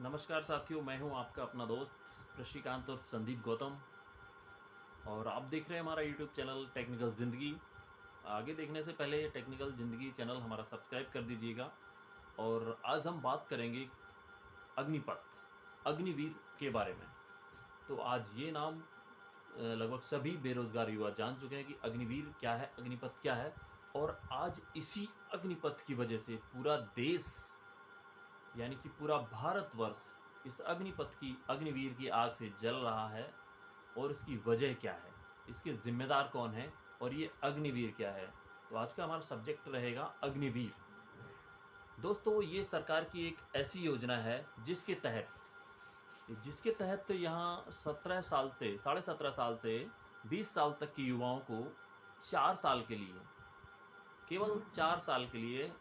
नमस्कार साथियों, मैं हूं आपका अपना दोस्त प्रशिकांत और संदीप गौतम। और आप देख रहे हैं हमारा यूट्यूब चैनल टेक्निकल ज़िंदगी। आगे देखने से पहले ये टेक्निकल ज़िंदगी चैनल हमारा सब्सक्राइब कर दीजिएगा। और आज हम बात करेंगे अग्निपथ अग्निवीर के बारे में। तो आज ये नाम लगभग सभी बेरोजगार युवा जान चुके हैं कि अग्निवीर क्या है, अग्निपथ क्या है। और आज इसी अग्निपथ की वजह से पूरा देश यानी कि पूरा भारतवर्ष इस अग्निपथ की अग्निवीर की आग से जल रहा है। और इसकी वजह क्या है, इसके जिम्मेदार कौन है और ये अग्निवीर क्या है। तो आज का हमारा सब्जेक्ट रहेगा अग्निवीर। दोस्तों, ये सरकार की एक ऐसी योजना है जिसके तहत यहाँ 17 साल से 17.5 साल से 20 साल तक के युवाओं को 4 साल के लिए, केवल 4 साल के लिए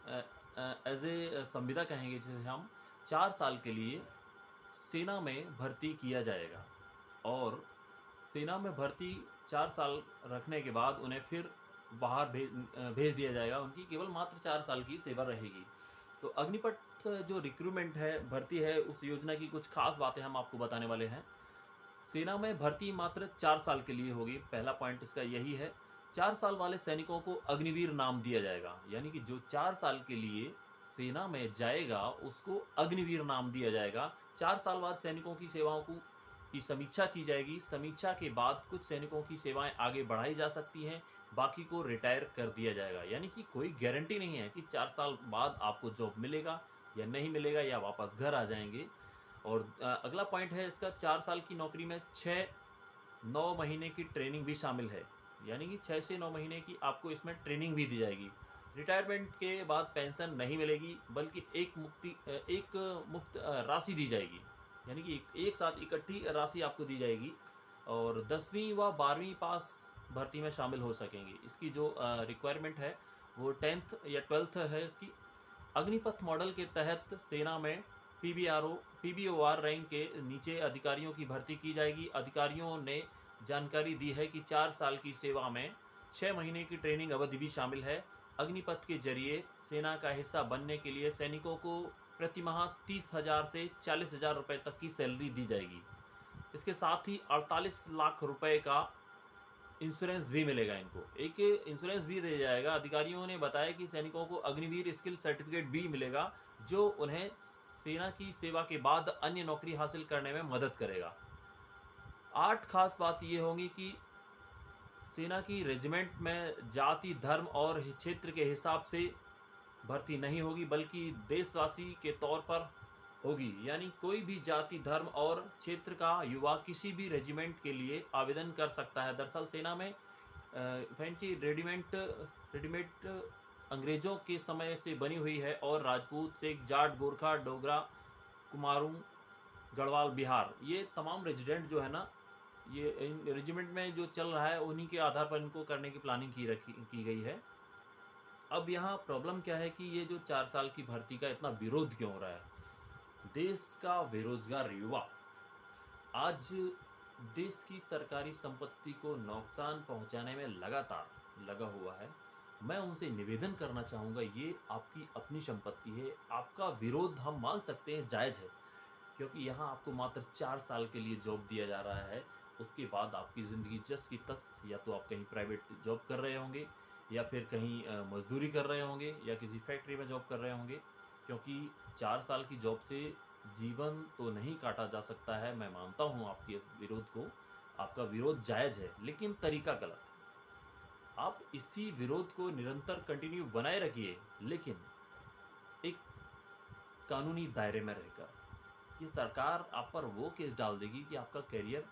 एज ए संविदा कहेंगे जिसे हम, 4 साल के लिए सेना में भर्ती किया जाएगा। और सेना में भर्ती 4 साल रखने के बाद उन्हें फिर बाहर भेज दिया जाएगा। उनकी केवल मात्र 4 साल की सेवा रहेगी। तो अग्निपथ जो रिक्रूटमेंट है, भर्ती है, उस योजना की कुछ खास बातें हम आपको बताने वाले हैं। सेना में भर्ती मात्र 4 साल के लिए होगी। पहला पॉइंट इसका यही है। 4 साल वाले सैनिकों को अग्निवीर नाम दिया जाएगा, यानी कि जो 4 साल के लिए सेना में जाएगा उसको अग्निवीर नाम दिया जाएगा। 4 साल बाद सैनिकों की सेवाओं की समीक्षा की जाएगी। समीक्षा के बाद कुछ सैनिकों की सेवाएं आगे बढ़ाई जा सकती हैं, बाकी को रिटायर कर दिया जाएगा। यानी कि कोई गारंटी नहीं है कि 4 साल बाद आपको जॉब मिलेगा या नहीं मिलेगा या वापस घर आ जाएंगे। और अगला पॉइंट है इसका, 4 साल की नौकरी में 6-9 महीने की ट्रेनिंग भी शामिल है। यानी कि 6 से 9 महीने की आपको इसमें ट्रेनिंग भी दी जाएगी। रिटायरमेंट के बाद पेंशन नहीं मिलेगी, बल्कि एक मुफ्त राशि दी जाएगी। यानी कि एक साथ इकट्ठी राशि आपको दी जाएगी। और 10वीं व 12वीं पास भर्ती में शामिल हो सकेंगे। इसकी जो रिक्वायरमेंट है वो 10th या 12th है इसकी। अग्निपथ मॉडल के तहत सेना में पीबीओआर रैंक के नीचे अधिकारियों की भर्ती की जाएगी। अधिकारियों ने जानकारी दी है कि 4 साल की सेवा में 6 महीने की ट्रेनिंग अवधि भी शामिल है। अग्निपथ के जरिए सेना का हिस्सा बनने के लिए सैनिकों को प्रति माह 30,000 से 40,000 रुपये तक की सैलरी दी जाएगी। इसके साथ ही 48 लाख रुपए का इंश्योरेंस भी मिलेगा। इनको एक इंश्योरेंस भी दिया जाएगा। अधिकारियों ने बताया कि सैनिकों को अग्निवीर स्किल सर्टिफिकेट भी मिलेगा, जो उन्हें सेना की सेवा के बाद अन्य नौकरी हासिल करने में मदद करेगा। 8 खास बात ये होंगी कि सेना की रेजिमेंट में जाति, धर्म और क्षेत्र के हिसाब से भर्ती नहीं होगी, बल्कि देशवासी के तौर पर होगी। यानी कोई भी जाति, धर्म और क्षेत्र का युवा किसी भी रेजिमेंट के लिए आवेदन कर सकता है। दरअसल सेना में फैंसी रेडीमेड अंग्रेजों के समय से बनी हुई है। और राजपूत, सिख, जाट, गोरखा, डोगरा, कुमाऊं, गढ़वाल, बिहार, ये तमाम रेजिडेंट जो है ना, ये इन रेजिमेंट में जो चल रहा है उन्हीं के आधार पर इनको करने की प्लानिंग की गई है। अब यहाँ प्रॉब्लम क्या है कि ये जो 4 साल की भर्ती का इतना विरोध क्यों हो रहा है। देश का बेरोजगार युवा आज देश की सरकारी संपत्ति को नुकसान पहुंचाने में लगातार लगा हुआ है। मैं उनसे निवेदन करना चाहूँगा, ये आपकी अपनी संपत्ति है, आपका विरोध हम मान सकते हैं, जायज़ है। क्योंकि यहाँ आपको मात्र 4 साल के लिए जॉब दिया जा रहा है। उसके बाद आपकी ज़िंदगी जस की तस, या तो आप कहीं प्राइवेट जॉब कर रहे होंगे या फिर कहीं मजदूरी कर रहे होंगे या किसी फैक्ट्री में जॉब कर रहे होंगे। क्योंकि 4 साल की जॉब से जीवन तो नहीं काटा जा सकता है। मैं मानता हूँ आपके इस विरोध को, आपका विरोध जायज़ है, लेकिन तरीका गलत है। आप इसी विरोध को निरंतर कंटिन्यू बनाए रखिए, लेकिन एक कानूनी दायरे में रहकर। ये सरकार आप पर वो केस डाल देगी कि आपका करियर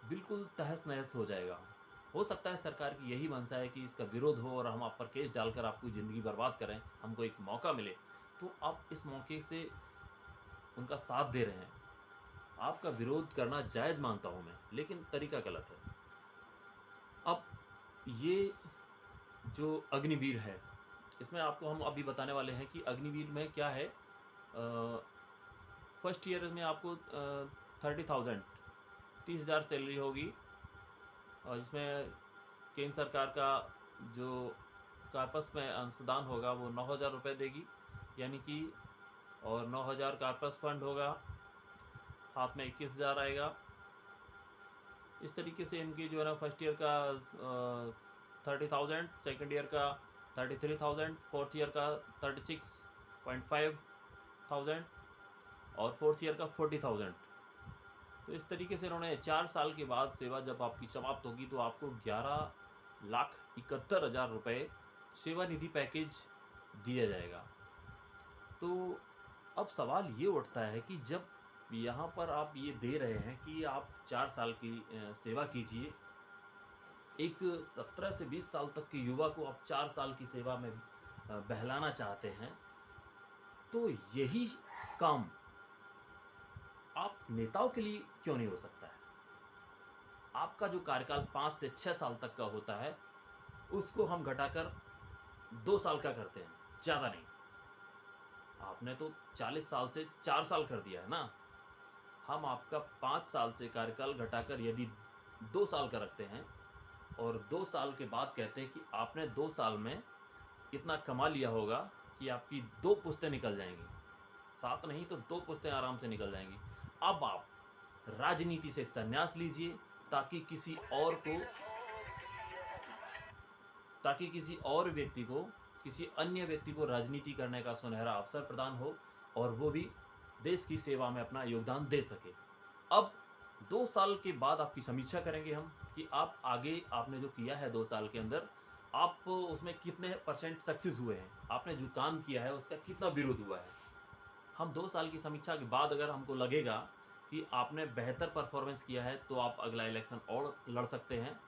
बिल्कुल तहस नहस हो जाएगा। हो सकता है सरकार की यही मंशा है कि इसका विरोध हो और हम आप पर केस डालकर आपकी ज़िंदगी बर्बाद करें, हमको एक मौका मिले। तो आप इस मौके से उनका साथ दे रहे हैं। आपका विरोध करना जायज़ मानता हूँ मैं, लेकिन तरीका गलत है। अब ये जो अग्निवीर है, इसमें आपको हम अभी बताने वाले हैं कि अग्निवीर में क्या है। फर्स्ट ईयर में आपको 30,000 30,000 सैलरी होगी। और इसमें केंद्र सरकार का जो कार्पस में अंशदान होगा वो 9,000 रुपये देगी, यानी कि, और 9,000 कार्पस फंड होगा। हाथ में 21,000 आएगा। इस तरीके से इनकी जो है ना फर्स्ट ईयर का 30,000, सेकेंड ईयर का 33,000, फोर्थ ईयर का 36,500 और फोर्थ ईयर का 40,000। तो इस तरीके से इन्होंने 4 साल के बाद सेवा जब आपकी समाप्त होगी तो आपको 11,71,000 रुपये सेवानिधि पैकेज दिया जाएगा। तो अब सवाल ये उठता है कि जब यहाँ पर आप ये दे रहे हैं कि आप 4 साल की सेवा कीजिए, एक 17 से 20 साल तक के युवा को आप 4 साल की सेवा में बहलाना चाहते हैं, तो यही काम आप नेताओं के लिए क्यों नहीं हो सकता है? आपका जो कार्यकाल 5 से 6 साल तक का होता है, उसको हम घटाकर 2 साल का करते हैं, ज़्यादा नहीं। आपने तो 40 साल से 4 साल कर दिया है ना। हम आपका 5 साल से कार्यकाल घटाकर यदि 2 साल का रखते हैं और 2 साल के बाद कहते हैं कि आपने 2 साल में इतना कमा लिया होगा कि आपकी 2 पुश्तें निकल जाएंगी, 7 नहीं तो 2 पुश्तें आराम से निकल जाएंगी। अब आप राजनीति से संन्यास लीजिए ताकि किसी अन्य व्यक्ति को राजनीति करने का सुनहरा अवसर प्रदान हो और वो भी देश की सेवा में अपना योगदान दे सके। अब 2 साल के बाद आपकी समीक्षा करेंगे हम कि आप आगे आपने जो किया है 2 साल के अंदर, आप उसमें कितने % सक्सेस हुए हैं, आपने जो काम किया है उसका कितना विरोध हुआ है। हम 2 साल की समीक्षा के बाद अगर हमको लगेगा कि आपने बेहतर परफॉर्मेंस किया है तो आप अगला इलेक्शन और लड़ सकते हैं।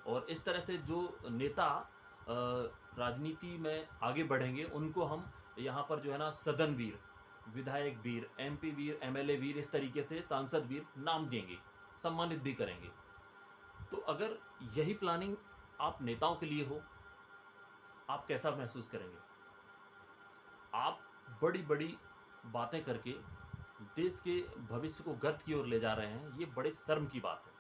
और इस तरह से जो नेता राजनीति में आगे बढ़ेंगे उनको हम यहाँ पर जो है ना सदन वीर, विधायक वीर, MP वीर, MLA वीर, इस तरीके से सांसद वीर नाम देंगे, सम्मानित भी करेंगे। तो अगर यही प्लानिंग आप नेताओं के लिए हो, आप कैसा महसूस करेंगे? आप बड़ी बड़ी बातें करके देश के भविष्य को गर्त की ओर ले जा रहे हैं, ये बड़े शर्म की बात है।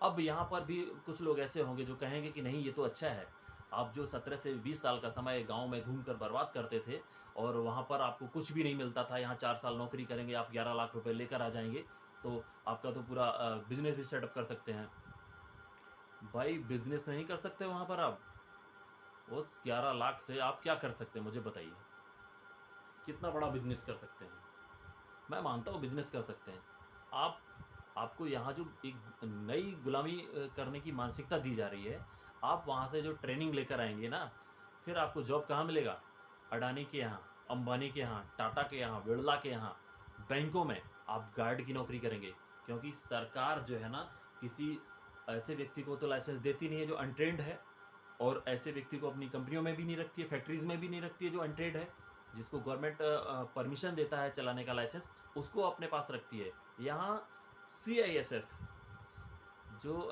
अब यहाँ पर भी कुछ लोग ऐसे होंगे जो कहेंगे कि नहीं ये तो अच्छा है, आप जो 17 से 20 साल का समय गांव में घूमकर बर्बाद करते थे और वहाँ पर आपको कुछ भी नहीं मिलता था, यहाँ 4 साल नौकरी करेंगे, आप 11 लाख रुपए लेकर आ जाएंगे, तो आपका तो पूरा बिजनेस भी सेटअप कर सकते हैं। भाई बिजनेस नहीं कर सकते वहाँ पर आप? उस 11 लाख से आप क्या कर सकते हैं मुझे बताइए? कितना बड़ा बिजनेस कर सकते हैं? मैं मानता हूँ बिजनेस कर सकते हैं। आपको यहाँ जो एक नई गुलामी करने की मानसिकता दी जा रही है, आप वहाँ से जो ट्रेनिंग लेकर आएंगे ना, फिर आपको जॉब कहाँ मिलेगा? अडानी के यहाँ, अंबानी के यहाँ, टाटा के यहाँ, बिरला के यहाँ, बैंकों में आप गार्ड की नौकरी करेंगे। क्योंकि सरकार जो है ना किसी ऐसे व्यक्ति को तो लाइसेंस देती नहीं है जो अनट्रेंड है, और ऐसे व्यक्ति को अपनी कंपनियों में भी नहीं रखती है, फैक्ट्रीज में भी नहीं रखती है जो अनट्रेंड है। जिसको गवर्नमेंट परमिशन देता है चलाने का लाइसेंस, उसको अपने पास रखती है। यहाँ CISF जो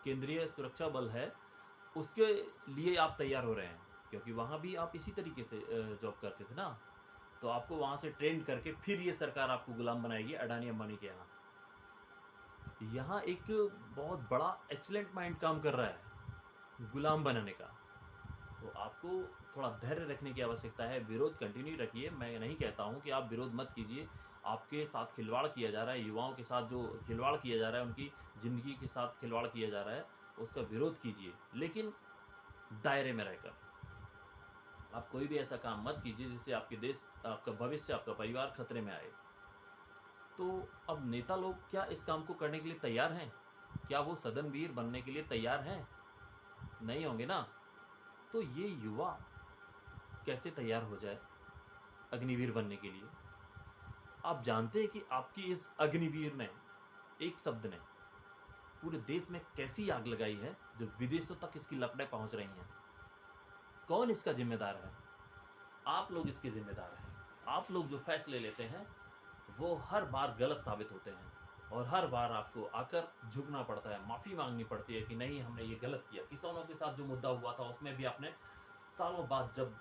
केंद्रीय सुरक्षा बल है, उसके लिए आप तैयार हो रहे हैं, क्योंकि वहाँ भी आप इसी तरीके से जॉब करते थे ना। तो आपको वहाँ से ट्रेन करके फिर ये सरकार आपको गुलाम बनाएगी अडानी अंबानी के यहाँ। यहाँ एक बहुत बड़ा एक्सीलेंट माइंड काम कर रहा है गुलाम बनाने का। तो आपको थोड़ा धैर्य रखने की आवश्यकता है, विरोध कंटिन्यू रखिए। मैं नहीं कहता हूँ कि आप विरोध मत कीजिए, आपके साथ खिलवाड़ किया जा रहा है, युवाओं के साथ जो खिलवाड़ किया जा रहा है, उनकी ज़िंदगी के साथ खिलवाड़ किया जा रहा है, उसका विरोध कीजिए, लेकिन दायरे में रहकर। आप कोई भी ऐसा काम मत कीजिए जिससे आपके देश, आपका भविष्य, आपका परिवार खतरे में आए। तो अब नेता लोग क्या इस काम को करने के लिए तैयार हैं? क्या वो सदनवीर बनने के लिए तैयार हैं? नहीं होंगे ना। तो ये युवा कैसे तैयार हो जाए अग्निवीर बनने के लिए? आप जानते हैं कि आपकी इस अग्निवीर ने, एक शब्द ने, पूरे देश में कैसी आग लगाई है जो विदेशों तक इसकी लपटें पहुंच रही हैं। कौन इसका जिम्मेदार है? आप लोग इसके जिम्मेदार हैं। आप लोग जो फैसले लेते हैं वो हर बार गलत साबित होते हैं, और हर बार आपको आकर झुकना पड़ता है, माफ़ी मांगनी पड़ती है कि नहीं हमने ये गलत किया। किसानों के साथ जो मुद्दा हुआ था उसमें भी आपने सालों बाद, जब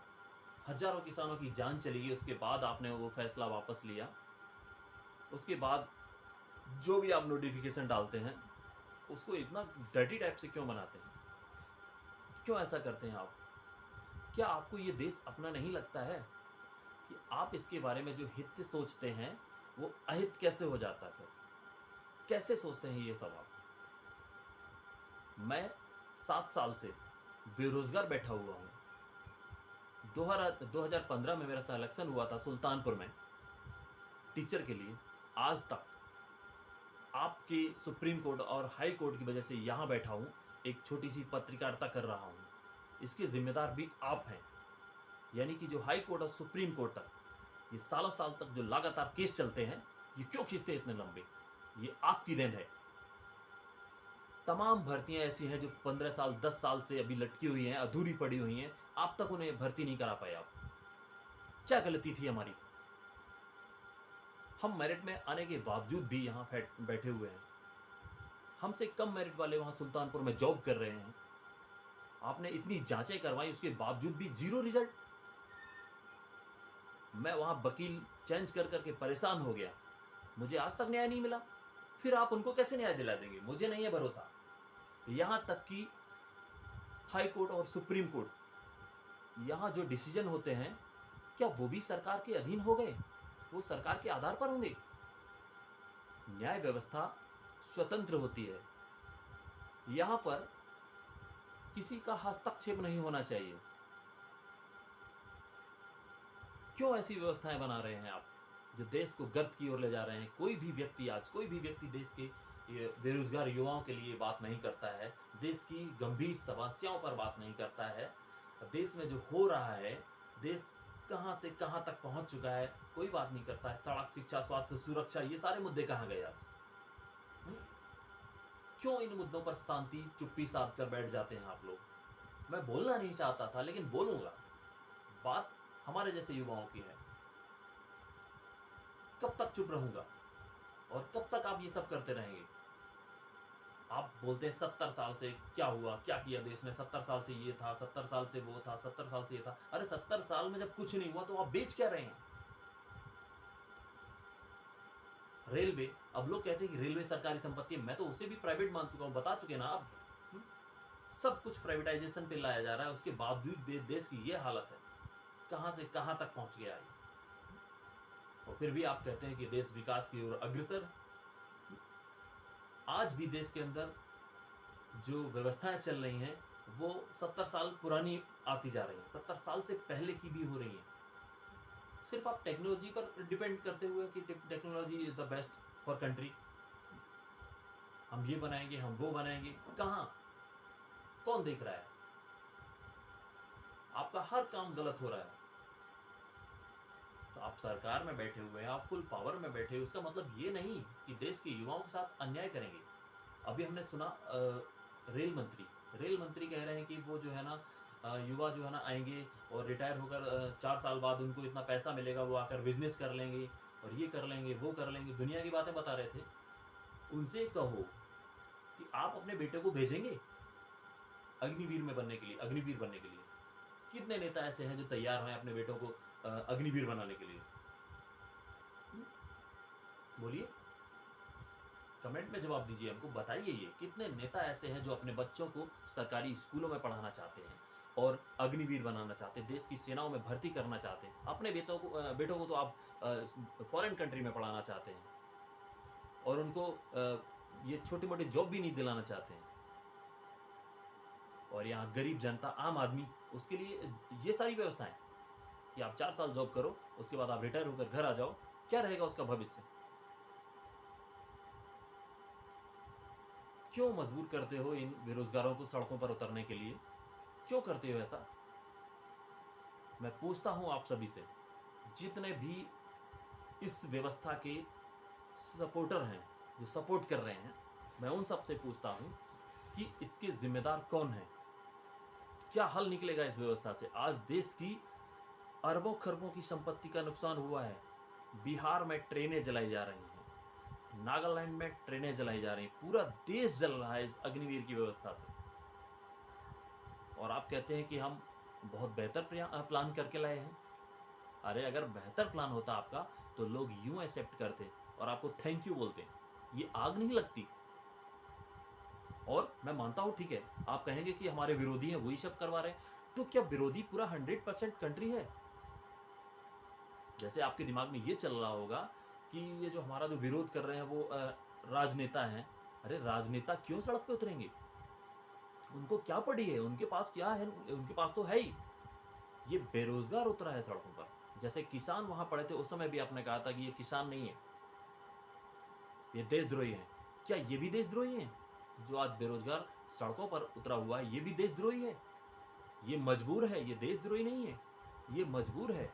हजारों किसानों की जान चली गई, उसके बाद आपने वो फैसला वापस लिया। उसके बाद जो भी आप नोटिफिकेशन डालते हैं उसको इतना डर्टी टाइप से क्यों बनाते हैं? क्यों ऐसा करते हैं आप? क्या आपको ये देश अपना नहीं लगता है कि आप इसके बारे में जो हित सोचते हैं वो अहित कैसे हो जाता है? कैसे सोचते हैं ये सब आप? मैं 7 साल से बेरोजगार बैठा हुआ हूँ। 2015 में मेरा सिलेक्शन हुआ था सुल्तानपुर में टीचर के लिए। आज तक आपके सुप्रीम कोर्ट और हाई कोर्ट की वजह से यहाँ बैठा हूँ, एक छोटी सी पत्रकारिता कर रहा हूँ। इसके जिम्मेदार भी आप हैं। यानी कि जो हाई कोर्ट और सुप्रीम कोर्ट तक ये सालों साल तक जो लगातार केस चलते हैं, ये क्यों खींचते हैं इतने लंबे? ये आपकी देन है। तमाम भर्तियां ऐसी हैं जो 15 साल 10 साल से अभी लटकी हुई हैं, अधूरी पड़ी हुई हैं, आप तक उन्हें भर्ती नहीं करा पाए। आप क्या गलती थी हमारी? हम मेरिट में आने के बावजूद भी यहाँ बैठे हुए हैं। हमसे कम मेरिट वाले वहाँ सुल्तानपुर में जॉब कर रहे हैं। आपने इतनी जांचें करवाई, उसके बावजूद भी जीरो रिजल्ट। मैं वहाँ वकील चेंज कर करके परेशान हो गया, मुझे आज तक न्याय नहीं मिला। फिर आप उनको कैसे न्याय दिला देंगे? मुझे नहीं है भरोसा। यहाँ तक कि हाई कोर्ट और सुप्रीम कोर्ट, यहाँ जो डिसीजन होते हैं, क्या वो भी सरकार के अधीन हो गए? वो सरकार के आधार पर होंगे? न्याय व्यवस्था स्वतंत्र होती है। यहाँ पर किसी का हस्तक्षेप नहीं होना चाहिए। क्यों ऐसी व्यवस्थाएं बना रहे हैं आप जो देश को गर्त की ओर ले जा रहे हैं? कोई भी व्यक्ति देश के बेरोजगार युवाओं के लिए बात नहीं करता है, देश की गंभीर समस्याओं पर बात नहीं करता है। देश में जो हो रहा है, देश कहां से कहां तक पहुंच चुका है, कोई बात नहीं करता है। सड़क, शिक्षा, स्वास्थ्य, सुरक्षा, ये सारे मुद्दे कहां गए आप? क्यों इन मुद्दों पर शांति चुप्पी साध कर बैठ जाते हैं आप लोग? मैं बोलना नहीं चाहता था, लेकिन बोलूंगा। बात हमारे जैसे युवाओं की है। कब तक चुप रहूंगा और कब तक आप ये सब करते रहेंगे? आप बोलते हैं 70 साल से क्या हुआ, क्या किया देश ने? 70 साल से ये था, 70 साल से वो था, 70 साल से ये था। अरे 70 साल में जब कुछ नहीं हुआ तो आप बेच क्या रहे हैं? रेलवे, अब लोग कहते हैं कि रेलवे सरकारी संपत्ति है। मैं तो उसे भी प्राइवेट मान चुका हूं, बता चुके ना आप। सब कुछ प्राइवेटाइजेशन पे लाया जा रहा है, उसके बावजूद देश की ये हालत है। कहां से कहां तक पहुंच गया है। और फिर भी आप कहते हैं कि देश विकास की ओर अग्रसर। आज भी देश के अंदर जो व्यवस्थाएं चल रही हैं वो 70 साल पुरानी आती जा रही हैं, 70 साल से पहले की भी हो रही हैं। सिर्फ आप टेक्नोलॉजी पर डिपेंड करते हुए कि technology is the best for country, हम ये बनाएंगे, हम वो बनाएंगे। कहां? कौन देख रहा है? आपका हर काम गलत हो रहा है। तो आप सरकार में बैठे हुए हैं, आप फुल पावर में बैठे हुए, उसका मतलब ये नहीं कि देश के युवाओं के साथ अन्याय करेंगे। अभी हमने सुना रेल मंत्री कह रहे हैं कि वो जो है ना, युवा जो है ना आएंगे और रिटायर होकर 4 साल बाद उनको इतना पैसा मिलेगा, वो आकर बिजनेस कर लेंगे और ये कर लेंगे, वो कर लेंगे। दुनिया की बातें बता रहे थे। उनसे कहो कि आप अपने बेटे को भेजेंगे अग्निवीर बनने के लिए? कितने नेता ऐसे हैं जो तैयार हैं अपने बेटों को अग्निवीर बनाने के लिए? बोलिए, कमेंट में जवाब दीजिए, हमको बताइए। ये कितने नेता ऐसे हैं जो अपने बच्चों को सरकारी स्कूलों में पढ़ाना चाहते हैं और अग्निवीर बनाना चाहते हैं, देश की सेनाओं में भर्ती करना चाहते हैं? अपने बेटों को तो आप फॉरेन कंट्री में पढ़ाना चाहते हैं और उनको ये छोटी मोटी जॉब भी नहीं दिलाना चाहते हैं। और यहाँ गरीब जनता, आम आदमी, उसके लिए ये सारी व्यवस्थाएं कि आप 4 साल जॉब करो, उसके बाद आप रिटायर होकर घर आ जाओ। क्या रहेगा उसका भविष्य? क्यों मजबूर करते हो इन बेरोजगारों को सड़कों पर उतरने के लिए? क्यों करते हो ऐसा? मैं पूछता हूं आप सभी से, जितने भी इस व्यवस्था के सपोर्टर हैं, जो सपोर्ट कर रहे हैं, मैं उन सब से पूछता हूं कि इसके जिम्मेदार कौन है? क्या हल निकलेगा इस व्यवस्था से? आज देश की अरबों खरबों की संपत्ति का नुकसान हुआ है। बिहार में ट्रेनें जलाई जा रही हैं, नागालैंड में ट्रेनें जलाई जा रही हैं, पूरा देश जल रहा है इस अग्निवीर की व्यवस्था से। और आप कहते हैं कि हम बहुत बेहतर प्लान करके लाए हैं। अरे अगर बेहतर प्लान होता आपका तो लोग यूं एक्सेप्ट करते और आपको थैंक यू बोलते। ये आग नहीं लगती। और मैं मानता हूं, ठीक है, आप कहेंगे कि हमारे विरोधी हैं, वही सब करवा रहे हैं। तो क्या विरोधी पूरा 100% कंट्री है? जैसे आपके दिमाग में ये चल रहा होगा कि ये जो हमारा जो विरोध कर रहे हैं वो राजनेता हैं। अरे राजनेता क्यों सड़क पे उतरेंगे? उनको क्या पड़ी है? उनके पास क्या है? उनके पास तो है ही। ये बेरोजगार उतरा है सड़कों पर। जैसे किसान वहां पड़े थे, उस समय भी आपने कहा था कि ये किसान नहीं है, ये देशद्रोही हैं। क्या ये भी देशद्रोही हैं? जो आज बेरोजगार सड़कों पर उतरा हुआ है, ये भी देशद्रोही है? ये मजबूर है, ये देशद्रोही नहीं है, ये मजबूर है।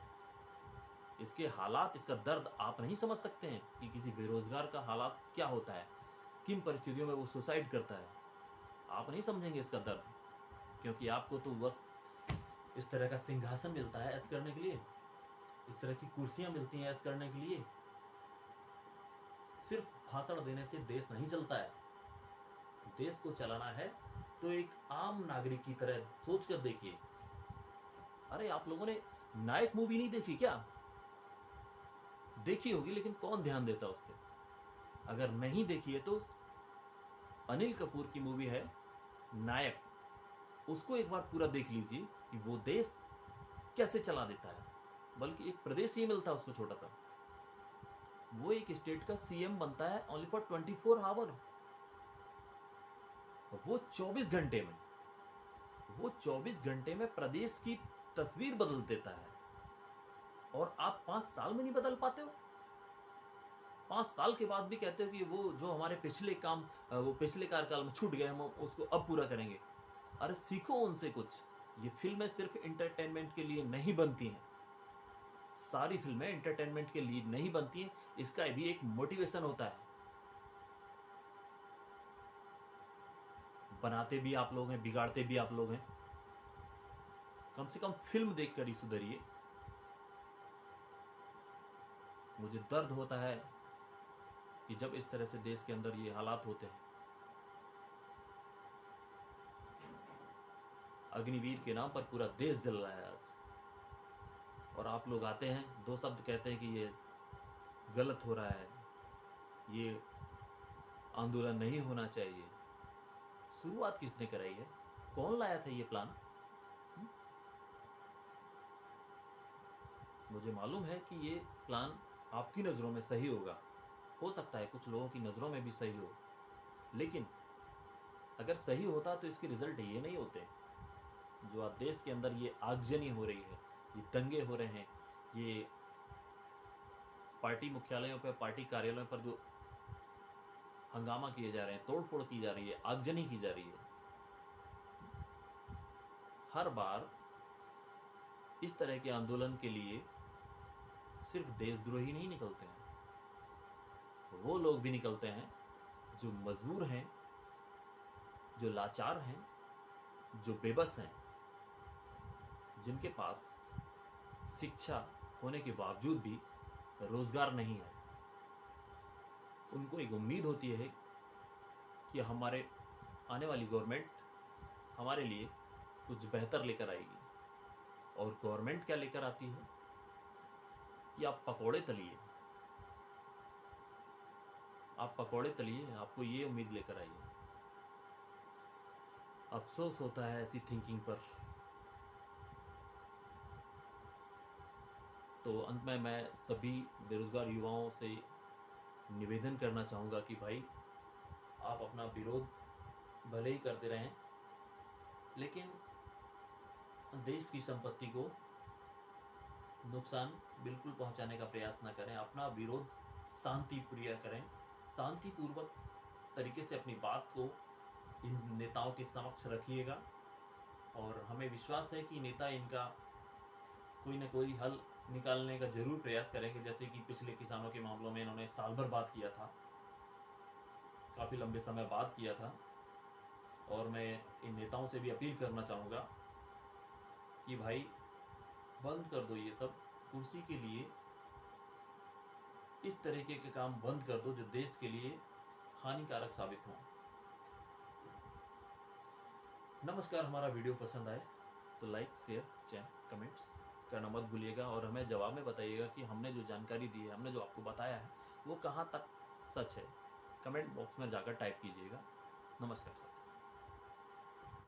इसके हालात, इसका दर्द आप नहीं समझ सकते हैं कि किसी बेरोजगार का हालात क्या होता है, किन परिस्थितियों में वो सुसाइड करता है। आप नहीं समझेंगे इसका दर्द, क्योंकि आपको तो बस इस तरह का सिंहासन मिलता है ऐश करने के लिए, इस तरह की कुर्सियां मिलती हैं ऐश करने के लिए। सिर्फ भाषण देने से देश नहीं चलता है। देश को चलाना है तो एक आम नागरिक की तरह सोच कर देखिए। अरे आप लोगों ने नायक मूवी नहीं देखी क्या? देखी होगी, लेकिन कौन ध्यान देता उस पर? अगर नहीं देखी है तो अनिल कपूर की मूवी है नायक, उसको एक बार पूरा देख लीजिए कि वो देश कैसे चला देता है। बल्कि एक प्रदेश ही मिलता है उसको छोटा सा, वो एक स्टेट का सीएम बनता है ओनली फॉर 24 आवर। वो 24 घंटे में, वो 24 घंटे में प्रदेश की तस्वीर बदल देता है। और आप 5 साल में नहीं बदल पाते हो? 5 साल के बाद भी कहते हो कि वो जो हमारे पिछले काम, वो पिछले कार्यकाल में छूट गए, हम उसको अब पूरा करेंगे। अरे सीखो उनसे कुछ। ये फिल्में सिर्फ इंटरटेनमेंट के लिए नहीं बनती हैं, सारी फिल्में एंटरटेनमेंट के लिए नहीं बनती हैं, इसका भी एक मोटिवेशन होता है। बनाते भी आप लोग हैं, बिगाड़ते भी आप लोग हैं। कम से कम फिल्म देखकर ही सुधरिए। मुझे दर्द होता है कि जब इस तरह से देश के अंदर ये हालात होते हैं। अग्निवीर के नाम पर पूरा देश जल रहा है आज, और आप लोग आते हैं, 2 शब्द कहते हैं कि ये गलत हो रहा है, ये आंदोलन नहीं होना चाहिए। शुरुआत किसने कराई है? कौन लाया था ये प्लान? मुझे मालूम है कि ये प्लान आपकी नज़रों में सही होगा, हो सकता है कुछ लोगों की नज़रों में भी सही हो, लेकिन अगर सही होता तो इसके रिजल्ट ये नहीं होते। जो आज देश के अंदर ये आगजनी हो रही है, ये दंगे हो रहे हैं, ये पार्टी मुख्यालयों पर, पार्टी कार्यालयों पर जो हंगामा किए जा रहे हैं, तोड़फोड़ की जा रही है, आगजनी की जा रही है, हर बार इस तरह के आंदोलन के लिए सिर्फ देशद्रोही नहीं निकलते हैं, वो लोग भी निकलते हैं जो मजबूर हैं, जो लाचार हैं, जो बेबस हैं, जिनके पास शिक्षा होने के बावजूद भी रोजगार नहीं है। उनको एक उम्मीद होती है कि हमारे आने वाली गवर्नमेंट हमारे लिए कुछ बेहतर लेकर आएगी। और गवर्नमेंट क्या लेकर आती है कि आप पकौड़े तलिए, आप पकौड़े तलिए, आपको ये उम्मीद लेकर आई है। अफसोस होता है ऐसी थिंकिंग पर। तो अंत में मैं सभी बेरोजगार युवाओं से निवेदन करना चाहूँगा कि भाई आप अपना विरोध भले ही करते रहें, लेकिन देश की संपत्ति को नुकसान बिल्कुल पहुंचाने का प्रयास न करें। अपना विरोध शांतिप्रिय करें, शांतिपूर्वक तरीके से अपनी बात को इन नेताओं के समक्ष रखिएगा। और हमें विश्वास है कि नेता इनका कोई ना कोई हल निकालने का जरूर प्रयास करेंगे। जैसे कि पिछले किसानों के मामलों में इन्होंने साल भर बात किया था, काफ़ी लंबे समय बात किया था। और मैं इन नेताओं से भी अपील करना चाहूँगा कि भाई बंद कर दो ये सब, कुर्सी के लिए इस तरीके के काम बंद कर दो जो देश के लिए हानिकारक साबित हों। नमस्कार। हमारा वीडियो पसंद आए तो लाइक, शेयर, कमेंट्स करना मत भूलिएगा। और हमें जवाब में बताइएगा कि हमने जो जानकारी दी है, हमने जो आपको बताया है, वो कहाँ तक सच है। कमेंट बॉक्स में जाकर टाइप कीजिएगा। नमस्कार सर।